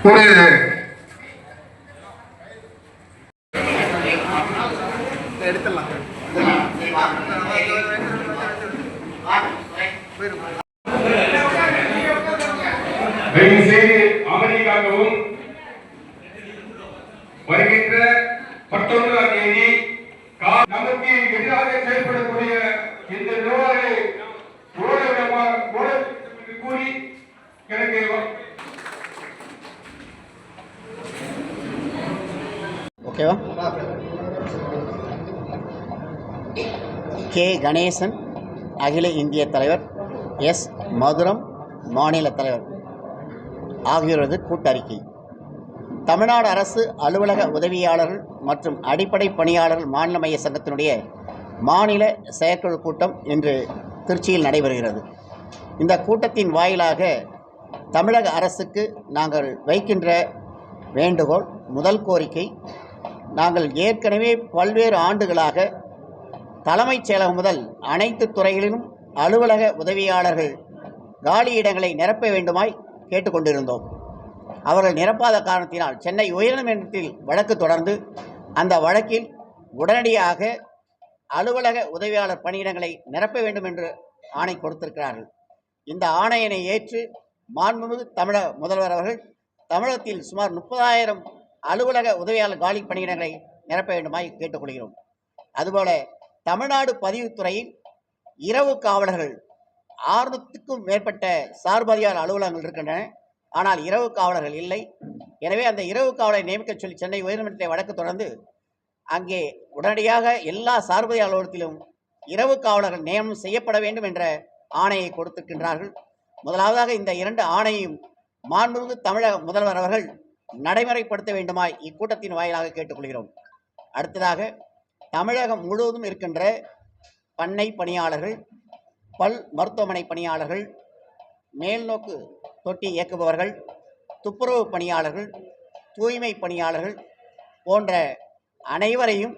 ஒரு அமெரிக்காவும் வருகின்ற 19ஆம் தேதி நமக்கு எதிராக செயல்படக்கூடிய இந்த நிர்வாக கூறி எனக்கு ஓகேவா? கே கணேசன் அகில இந்திய தலைவர், எஸ் மதுரம் மாநில தலைவர் ஆகியோரது கூட்டறிக்கை. தமிழ்நாடு அரசு அலுவலக உதவியாளர்கள் மற்றும் அடிப்படை பணியாளர்கள் மாநில மைய சங்கத்தினுடைய மாநில செயற்குழு கூட்டம் இன்று திருச்சியில் நடைபெறுகிறது. இந்த கூட்டத்தின் வாயிலாக தமிழக அரசுக்கு நாங்கள் வைக்கின்ற வேண்டுகோள், முதல் கோரிக்கை, நாங்கள் ஏற்கனவே பல்வேறு ஆண்டுகளாக தலைமைச் செயலகம் முதல் அனைத்து துறைகளிலும் அலுவலக உதவியாளர்கள் காலியிடங்களை நிரப்ப வேண்டுமாய் கேட்டுக்கொண்டிருந்தோம். அவர்கள் நிரப்பாத காரணத்தினால் சென்னை உயர்நீதிமன்றத்தில் வழக்கு தொடர்ந்து அந்த வழக்கில் உடனடியாக அலுவலக உதவியாளர் பணியிடங்களை நிரப்ப வேண்டும் என்று ஆணை கொடுத்திருக்கிறார்கள். இந்த ஆணையினை ஏற்று மாண்புமிகு தமிழக முதல்வர் அவர்கள் தமிழகத்தில் சுமார் 30,000 அலுவலக உதவியாளர் காலி பணியிடங்களை நிரப்ப வேண்டுமாய் கேட்டுக்கொள்கிறோம். அதுபோல தமிழ்நாடு பதிவுத்துறையில் இரவு காவலர்கள் 600க்கும் மேற்பட்ட சார்பதிகார அலுவலகங்கள் இருக்கின்றன. ஆனால் இரவு காவலர்கள் இல்லை. எனவே அந்த இரவு காவலரை நியமிக்க சொல்லி சென்னை உயர்நீதிமன்றத்தை வழக்கு தொடர்ந்து அங்கே உடனடியாக எல்லா சார்பதிகார அலுவலகத்திலும் இரவு காவலர்கள் நியமனம் செய்யப்பட வேண்டும் என்ற ஆணையை கொடுத்திருக்கின்றார்கள். முதலாவதாக இந்த 2 ஆணையும் மாண்புமிகு தமிழக முதல்வர் அவர்கள் நடைமுறைப்படுத்த வேண்டுமாய் இக்கூட்டத்தின் வாயிலாக கேட்டுக்கொள்கிறோம். அடுத்ததாக, தமிழகம் முழுவதும் இருக்கின்ற பண்ணை பணியாளர்கள், பல் மருத்துவமனை பணியாளர்கள், மேல்நோக்கு தொட்டி இயக்குபவர்கள், துப்புரவு பணியாளர்கள், தூய்மை பணியாளர்கள் போன்ற அனைவரையும்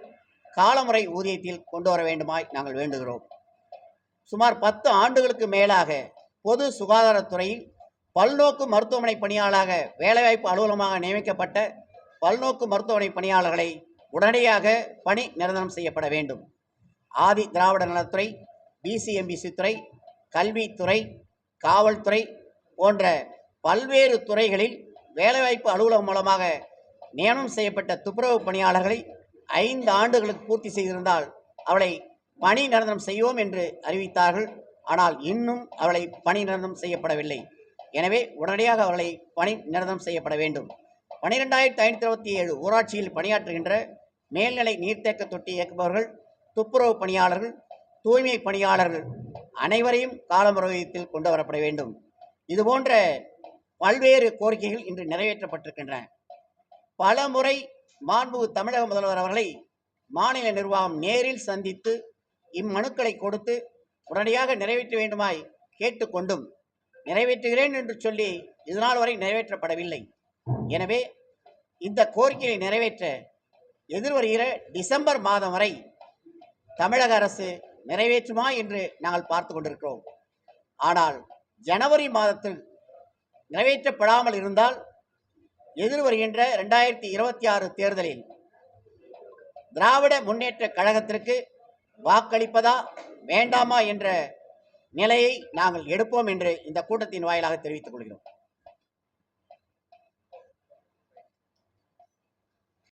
காலமுறை ஊதியத்தில் கொண்டு வர வேண்டுமாய் நாங்கள் வேண்டுகிறோம். சுமார் 10 ஆண்டுகளுக்கு மேலாக பொது சுகாதாரத்துறையில் பல்நோக்கு மருத்துவமனை பணியாளராக வேலைவாய்ப்பு அலுவலகமாக நியமிக்கப்பட்ட பல்நோக்கு மருத்துவமனை பணியாளர்களை உடனடியாக பணி நிரந்தரம் செய்யப்பட வேண்டும். ஆதி திராவிட நலத்துறை, பிசிஎம்பிசி துறை, கல்வித்துறை, காவல்துறை போன்ற பல்வேறு துறைகளில் வேலைவாய்ப்பு அலுவலகம் மூலமாக நியமனம் செய்யப்பட்ட துப்புரவு பணியாளர்களை 5 ஆண்டுகளுக்கு பூர்த்தி செய்திருந்தால் அவளை பணி நிரந்தரம் செய்வோம் என்று அறிவித்தார்கள். ஆனால் இன்னும் அவளை பணி நிரந்தரம் செய்யப்படவில்லை. எனவே உடனடியாக அவர்களை பணி நிரந்தரம் செய்யப்பட வேண்டும். 12,527 ஊராட்சியில் பணியாற்றுகின்ற மேல்நிலை நீர்த்தேக்க தொட்டி இயக்குபவர்கள், துப்புரவு பணியாளர்கள், தூய்மை பணியாளர்கள் அனைவரையும் காலமுறையத்தில் கொண்டு வரப்பட வேண்டும். இதுபோன்ற பல்வேறு கோரிக்கைகள் இன்று நிறைவேற்றப்பட்டிருக்கின்றன. பல முறை மாண்புமிகு தமிழக முதல்வர் அவர்களை மாநில நிர்வாகம் நேரில் சந்தித்து இம்மனுக்களை கொடுத்து உடனடியாக நிறைவேற்ற வேண்டுமாய் கேட்டுக்கொண்டும் நிறைவேற்றுகிறேன் என்று சொல்லி இதுநாள் வரை நிறைவேற்றப்படவில்லை. எனவே இந்த கோரிக்கையை நிறைவேற்ற எதிர்வருகிற டிசம்பர் மாதம் வரை தமிழக அரசு நிறைவேற்றுமா என்று நாங்கள் பார்த்து கொண்டிருக்கிறோம். ஆனால் ஜனவரி மாதத்தில் நிறைவேற்றப்படாமல் இருந்தால் எதிர்வருகின்ற 2026 தேர்தலில் திராவிட முன்னேற்ற கழகத்திற்கு வாக்களிப்பதா வேண்டாமா என்ற நிலையை நாங்கள் எடுப்போம் என்று இந்த கூட்டத்தின் வாயிலாக தெரிவித்துக் கொள்கிறோம்.